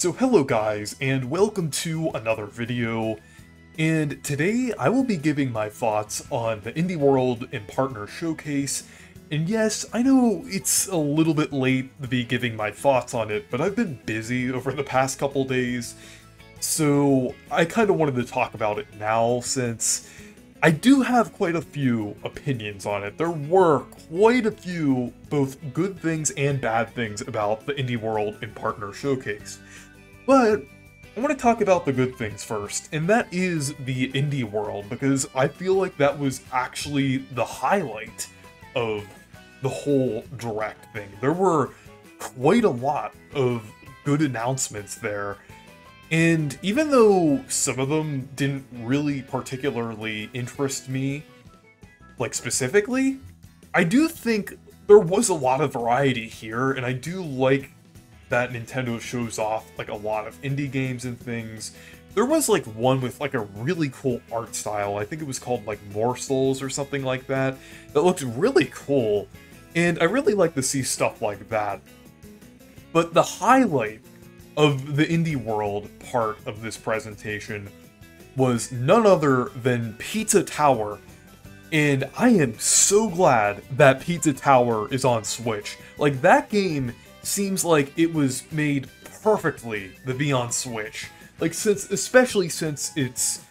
So hello guys, and welcome to another video, and today I will be giving my thoughts on the Indie World and Partner Showcase, and yes, I know it's a little bit late to be giving my thoughts on it, but I've been busy over the past couple days, so I kind of wanted to talk about it now since I do have quite a few opinions on it. There were quite a few both good things and bad things about the Indie World and Partner Showcase. But I want to talk about the good things first, and that is the Indie World, because I feel like that was actually the highlight of the whole Direct thing. There were quite a lot of good announcements there, and even though some of them didn't really particularly interest me, like specifically, I do think there was a lot of variety here, and I do like that Nintendo shows off like a lot of indie games and things. There was like one with like a really cool art style. I think it was called like Morsels or something like that. That looked really cool, and I really like to see stuff like that. But the highlight of the Indie World part of this presentation was none other than Pizza Tower. And I am so glad that Pizza Tower is on Switch. Like, that game seems like it was made perfectly to be on Switch. Like, especially since it's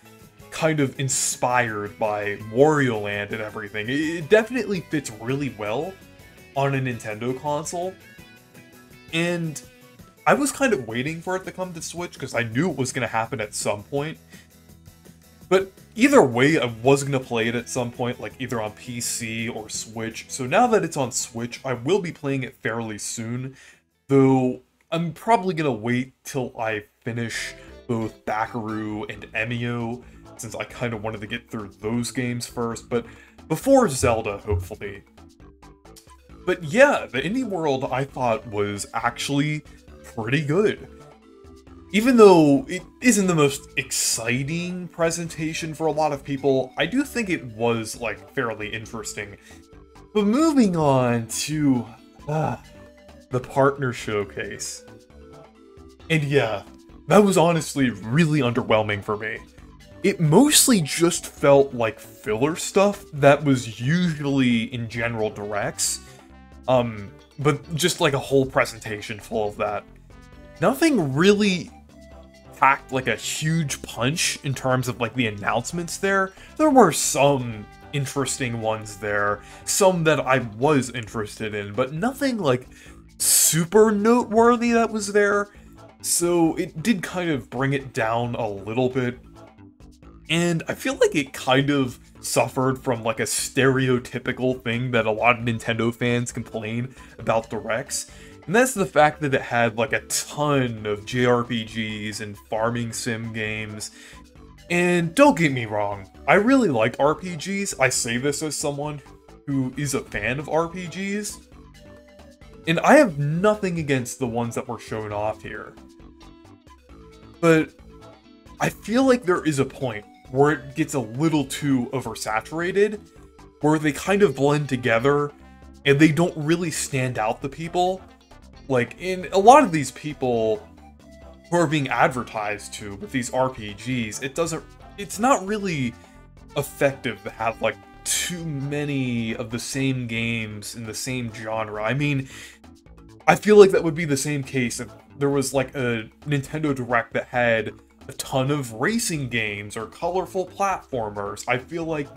kind of inspired by Wario Land and everything. It definitely fits really well on a Nintendo console. And I was kind of waiting for it to come to Switch because I knew it was going to happen at some point. But either way, I was going to play it at some point, like either on PC or Switch. So now that it's on Switch, I will be playing it fairly soon. Though, I'm probably going to wait till I finish both Bakaru and Emio, since I kind of wanted to get through those games first. But before Zelda, hopefully. But yeah, the Indie World I thought was actually pretty good. Even though it isn't the most exciting presentation for a lot of people, I do think it was, like, fairly interesting. But moving on to the Partner Showcase. And yeah, that was honestly really underwhelming for me. It mostly just felt like filler stuff that was usually in general directs. But just like a whole presentation full of that. Nothing really packed like a huge punch in terms of like the announcements there. There were some interesting ones there, some that I was interested in, but nothing like super noteworthy that was there. So it did kind of bring it down a little bit. And I feel like it kind of suffered from like a stereotypical thing that a lot of Nintendo fans complain about Directs. And that's the fact that it had like a ton of JRPGs and farming sim games. And don't get me wrong, I really like RPGs. I say this as someone who is a fan of RPGs. And I have nothing against the ones that were shown off here. But I feel like there is a point where it gets a little too oversaturated, where they kind of blend together and they don't really stand out to people. Like, in a lot of these people who are being advertised to with these RPGs, it's not really effective to have, like, too many of the same games in the same genre. I mean, I feel like that would be the same case if there was, like, a Nintendo Direct that had a ton of racing games or colorful platformers. I feel like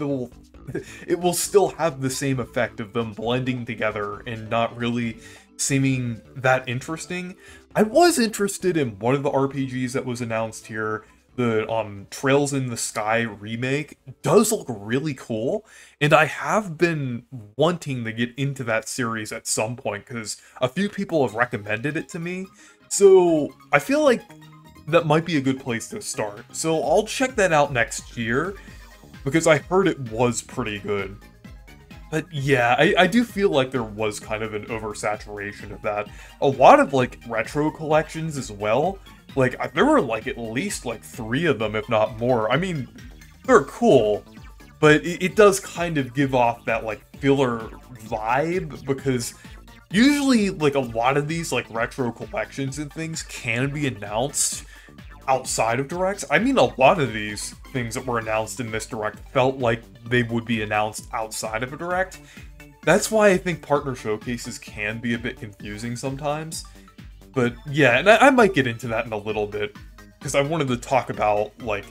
it will still have the same effect of them blending together and not really seeming that interesting. I was interested in one of the RPGs that was announced here. The Trails in the Sky remake does look really cool, and I have been wanting to get into that series at some point because a few people have recommended it to me. So I feel like that might be a good place to start. So I'll check that out next year because I heard it was pretty good. But yeah, I do feel like there was kind of an oversaturation of that. A lot of, like, retro collections as well. Like, there were, like, at least, like, 3 of them, if not more. I mean, they're cool, but it does kind of give off that, like, filler vibe, because usually, like, a lot of these, like, retro collections and things can be announced outside of Directs. I mean, a lot of these things that were announced in this Direct felt like they would be announced outside of a Direct. That's why I think partner showcases can be a bit confusing sometimes. But yeah, and I might get into that in a little bit, because I wanted to talk about, like,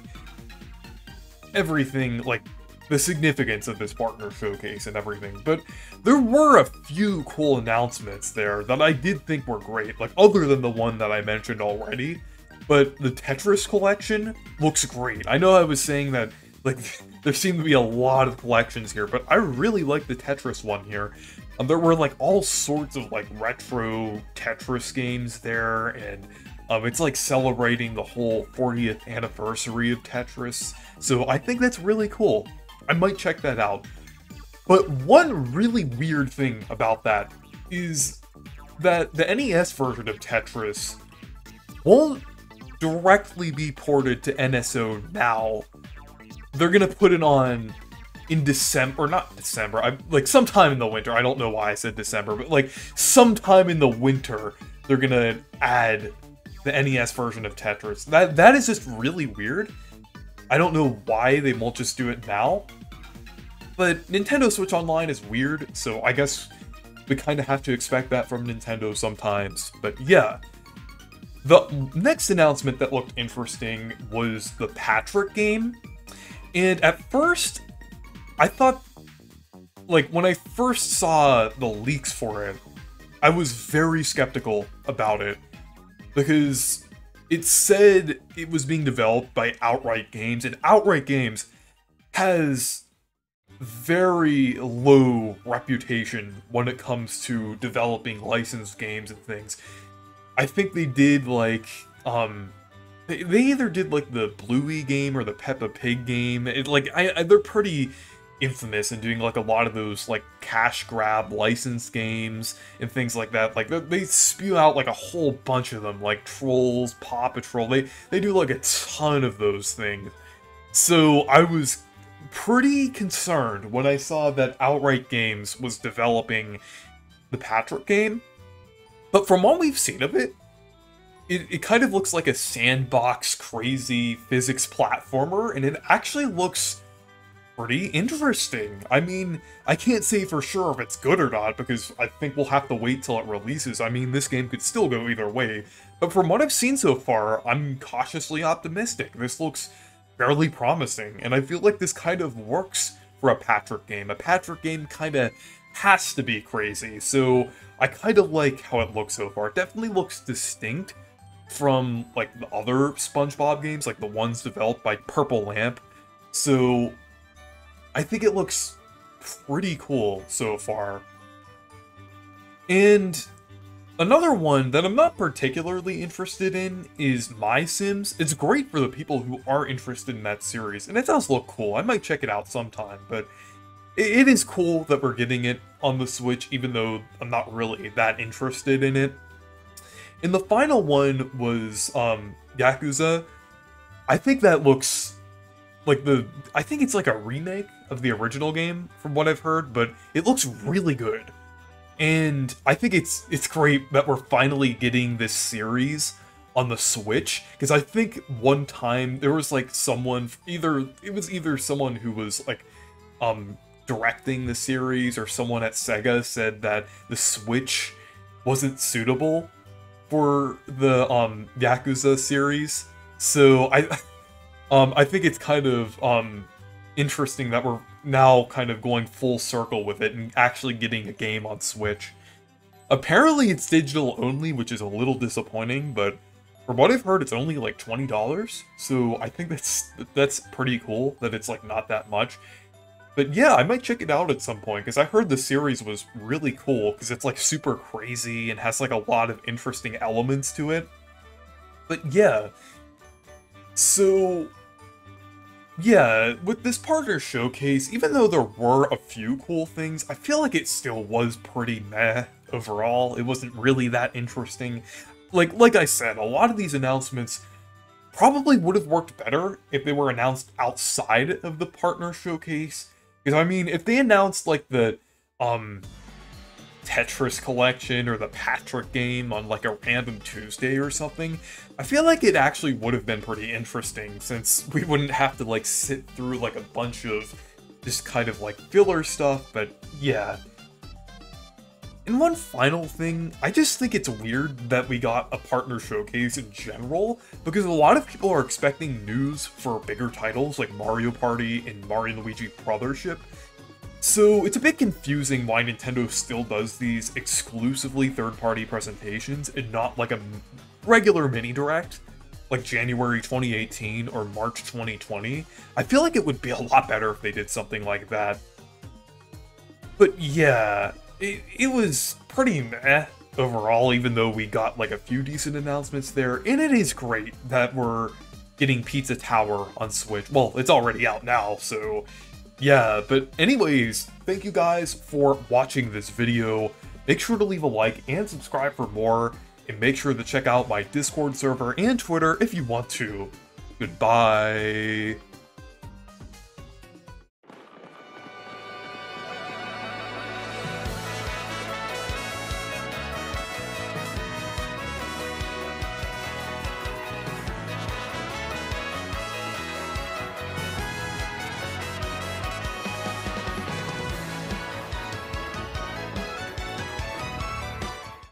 everything, like, the significance of this partner showcase and everything. But there were a few cool announcements there that I did think were great, like, other than the one that I mentioned already. But the Tetris collection looks great. I know I was saying that, like, there seem to be a lot of collections here, but I really like the Tetris one here. There were, like, all sorts of, like, retro Tetris games there, and it's, like, celebrating the whole 40th anniversary of Tetris, so I think that's really cool. I might check that out. But one really weird thing about that is that the NES version of Tetris won't directly be ported to NSO now. They're gonna put it on in December, or not December, like sometime in the winter. I don't know why I said December, but like sometime in the winter, they're gonna add the NES version of Tetris. That is just really weird. I don't know why they won't just do it now, but Nintendo Switch Online is weird, so I guess we kind of have to expect that from Nintendo sometimes. But yeah, the next announcement that looked interesting was the Patrick game, and at first, I thought, like, when I first saw the leaks for it, I was very skeptical about it, because it said it was being developed by Outright Games, and Outright Games has very low reputation when it comes to developing licensed games and things. I think they did, like, they either did, like, the Bluey game or the Peppa Pig game. They're pretty infamous in doing, like, a lot of those, like, cash grab licensed games and things like that. Like, they spew out, like, a whole bunch of them, like Trolls, Paw Patrol. They do, like, a ton of those things. So I was pretty concerned when I saw that Outright Games was developing the Patrick game. But from what we've seen of it, it kind of looks like a sandbox, crazy physics platformer, and it actually looks pretty interesting. I mean, I can't say for sure if it's good or not, because I think we'll have to wait till it releases. I mean, this game could still go either way, but from what I've seen so far, I'm cautiously optimistic. This looks fairly promising, and I feel like this kind of works for a Patrick game. A Patrick game kind of has to be crazy, so I kind of like how it looks so far. It definitely looks distinct from, like, the other SpongeBob games, like the ones developed by Purple Lamp, so I think it looks pretty cool so far. And another one that I'm not particularly interested in is My Sims. It's great for the people who are interested in that series, and it does look cool. I might check it out sometime, but it is cool that we're getting it on the Switch, even though I'm not really that interested in it. And the final one was Yakuza. I think that looks like I think it's like a remake of the original game, from what I've heard, but it looks really good. And I think it's great that we're finally getting this series on the Switch, because I think one time there was, like, someone, either someone who was, like, directing the series, or someone at Sega said that the Switch wasn't suitable for the Yakuza series. So I think it's kind of interesting that we're now kind of going full circle with it and actually getting a game on Switch. Apparently it's digital only, which is a little disappointing, but from what I've heard, it's only like $20, so I think that's pretty cool that it's, like, not that much. But yeah, I might check it out at some point, because I heard the series was really cool, because it's, like, super crazy and has, like, a lot of interesting elements to it. But yeah, so yeah, with this partner showcase, even though there were a few cool things, I feel like it still was pretty meh overall. It wasn't really that interesting. Like I said, a lot of these announcements probably would have worked better if they were announced outside of the partner showcase. Because, I mean, if they announced, like, the Tetris collection or the Patrick game on like a random Tuesday or something, I feel like it actually would have been pretty interesting, since we wouldn't have to like sit through like a bunch of just kind of like filler stuff. But yeah. And one final thing, I just think it's weird that we got a partner showcase in general, because a lot of people are expecting news for bigger titles like Mario Party and Mario & Luigi Brothership. So it's a bit confusing why Nintendo still does these exclusively third-party presentations and not like a regular mini-direct, like January 2018 or March 2020. I feel like it would be a lot better if they did something like that. But yeah, it was pretty meh overall, even though we got like a few decent announcements there, and it is great that we're getting Pizza Tower on Switch. Well, it's already out now, so yeah. But anyways, thank you guys for watching this video. Make sure to leave a like and subscribe for more, and make sure to check out my Discord server and Twitter if you want to. Goodbye.